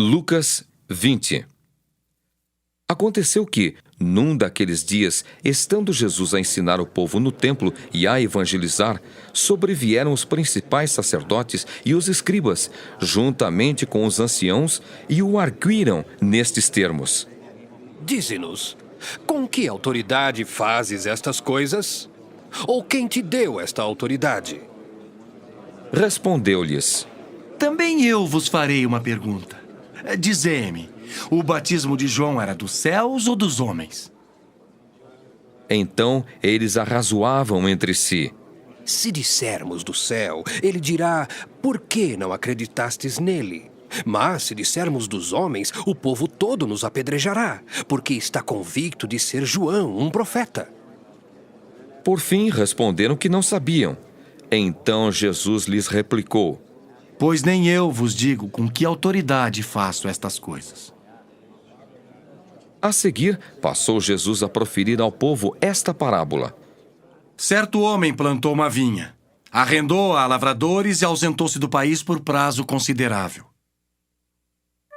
Lucas 20. Aconteceu que, num daqueles dias, estando Jesus a ensinar o povo no templo e a evangelizar, sobrevieram os principais sacerdotes e os escribas, juntamente com os anciãos, e o arguíram nestes termos: Dize-nos, com que autoridade fazes estas coisas? Ou quem te deu esta autoridade? Respondeu-lhes: Também eu vos farei uma pergunta. Dizei-me, o batismo de João era dos céus ou dos homens? Então eles arrazoavam entre si. Se dissermos do céu, ele dirá, por que não acreditastes nele? Mas se dissermos dos homens, o povo todo nos apedrejará, porque está convicto de ser João, um profeta. Por fim responderam que não sabiam. Então Jesus lhes replicou: Pois nem eu vos digo com que autoridade faço estas coisas. A seguir, passou Jesus a proferir ao povo esta parábola. Certo homem plantou uma vinha, arrendou-a a lavradores e ausentou-se do país por prazo considerável.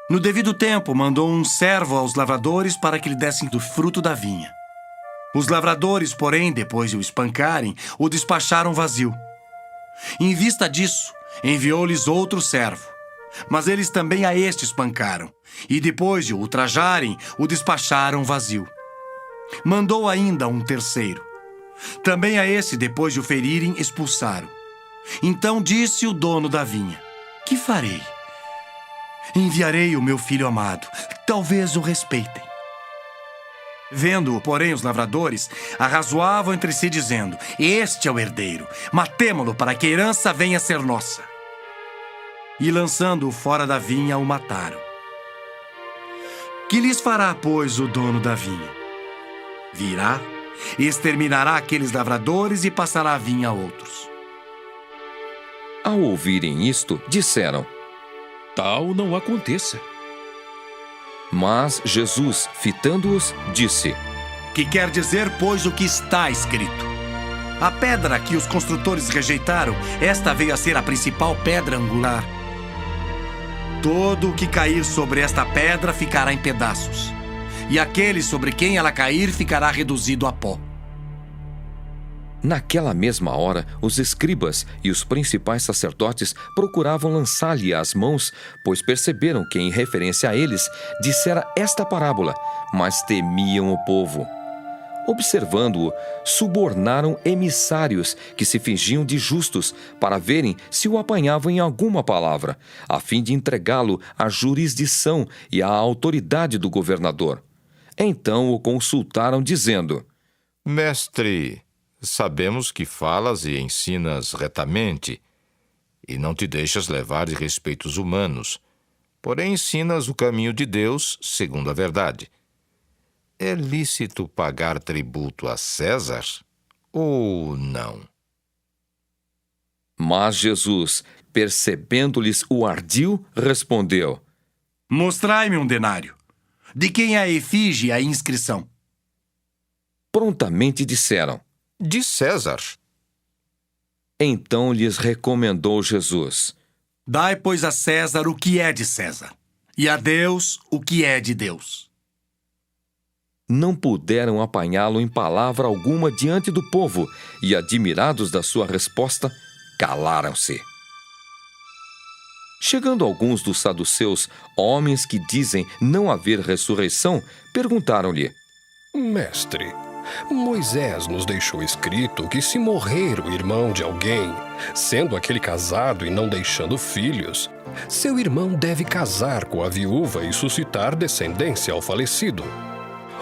No devido tempo, mandou um servo aos lavradores para que lhe dessem do fruto da vinha. Os lavradores, porém, depois de o espancarem, o despacharam vazio. Em vista disso, enviou-lhes outro servo. Mas eles também a este espancaram, e depois de o ultrajarem, o despacharam vazio. Mandou ainda um terceiro. Também a esse, depois de o ferirem, expulsaram. Então disse o dono da vinha: Que farei? Enviarei o meu filho amado, talvez o respeitem. Vendo-o, porém, os lavradores arrazoavam entre si, dizendo: Este é o herdeiro, matemo-lo para que a herança venha a ser nossa. E lançando-o fora da vinha, o mataram. Que lhes fará, pois, o dono da vinha? Virá, exterminará aqueles lavradores e passará a vinha a outros. Ao ouvirem isto, disseram: Tal não aconteça. Mas Jesus, fitando-os, disse: Que quer dizer, pois, o que está escrito? A pedra que os construtores rejeitaram, esta veio a ser a principal pedra angular. Todo o que cair sobre esta pedra ficará em pedaços, e aquele sobre quem ela cair ficará reduzido a pó. Naquela mesma hora, os escribas e os principais sacerdotes procuravam lançar-lhe as mãos, pois perceberam que, em referência a eles, dissera esta parábola, mas temiam o povo. Observando-o, subornaram emissários que se fingiam de justos para verem se o apanhavam em alguma palavra, a fim de entregá-lo à jurisdição e à autoridade do governador. Então o consultaram, dizendo: Mestre, sabemos que falas e ensinas retamente, e não te deixas levar de respeitos humanos, porém ensinas o caminho de Deus segundo a verdade. É lícito pagar tributo a César ou não? Mas Jesus, percebendo-lhes o ardil, respondeu: Mostrai-me um denário. De quem é a efígie e a inscrição? Prontamente disseram. De César. Então lhes recomendou Jesus: Dai, pois, a César o que é de César, e a Deus o que é de Deus. Não puderam apanhá-lo em palavra alguma diante do povo, e, admirados da sua resposta, calaram-se. Chegando alguns dos saduceus, homens que dizem não haver ressurreição, perguntaram-lhe: Mestre, Moisés nos deixou escrito que se morrer o irmão de alguém, sendo aquele casado e não deixando filhos, seu irmão deve casar com a viúva e suscitar descendência ao falecido.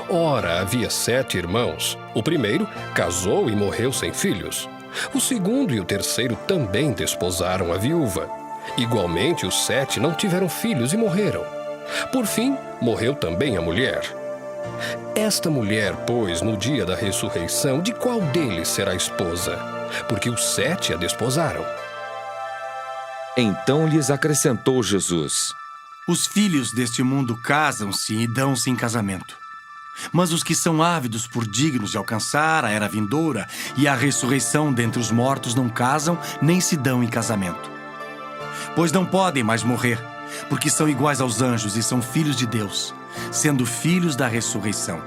Ora, havia 7 irmãos. O primeiro casou e morreu sem filhos. O segundo e o terceiro também desposaram a viúva. Igualmente, os 7 não tiveram filhos e morreram. Por fim, morreu também a mulher. Esta mulher, pois, no dia da ressurreição, de qual deles será esposa? Porque os 7 a desposaram. Então lhes acrescentou Jesus: Os filhos deste mundo casam-se e dão-se em casamento. Mas os que são ávidos por dignos de alcançar a era vindoura e a ressurreição dentre os mortos não casam nem se dão em casamento. Pois não podem mais morrer, porque são iguais aos anjos e são filhos de Deus, sendo filhos da ressurreição.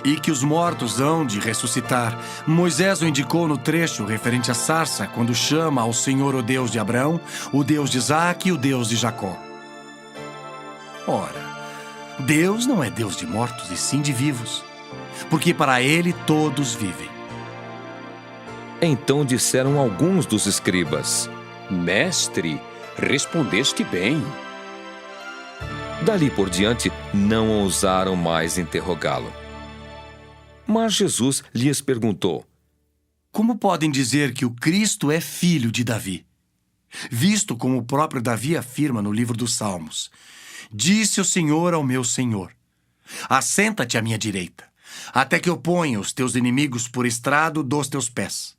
E que os mortos hão de ressuscitar. Moisés o indicou no trecho referente à sarça, quando chama ao Senhor o Deus de Abraão, o Deus de Isaque e o Deus de Jacó. Ora, Deus não é Deus de mortos, e sim de vivos, porque para ele todos vivem. Então disseram alguns dos escribas: Mestre, respondeste bem. Dali por diante, não ousaram mais interrogá-lo. Mas Jesus lhes perguntou: Como podem dizer que o Cristo é filho de Davi? Visto como o próprio Davi afirma no livro dos Salmos: Disse o Senhor ao meu Senhor: Assenta-te à minha direita, até que eu ponha os teus inimigos por estrado dos teus pés.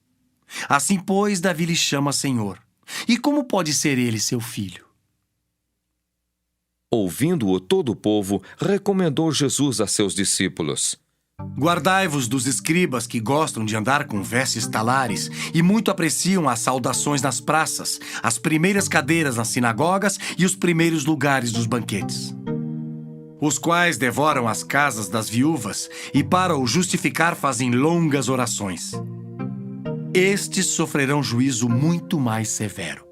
Assim, pois, Davi lhe chama Senhor. E como pode ser ele seu filho? Ouvindo-o todo o povo, recomendou Jesus a seus discípulos: Guardai-vos dos escribas que gostam de andar com vestes talares e muito apreciam as saudações nas praças, as primeiras cadeiras nas sinagogas e os primeiros lugares dos banquetes, os quais devoram as casas das viúvas e para o justificar fazem longas orações. Estes sofrerão juízo muito mais severo.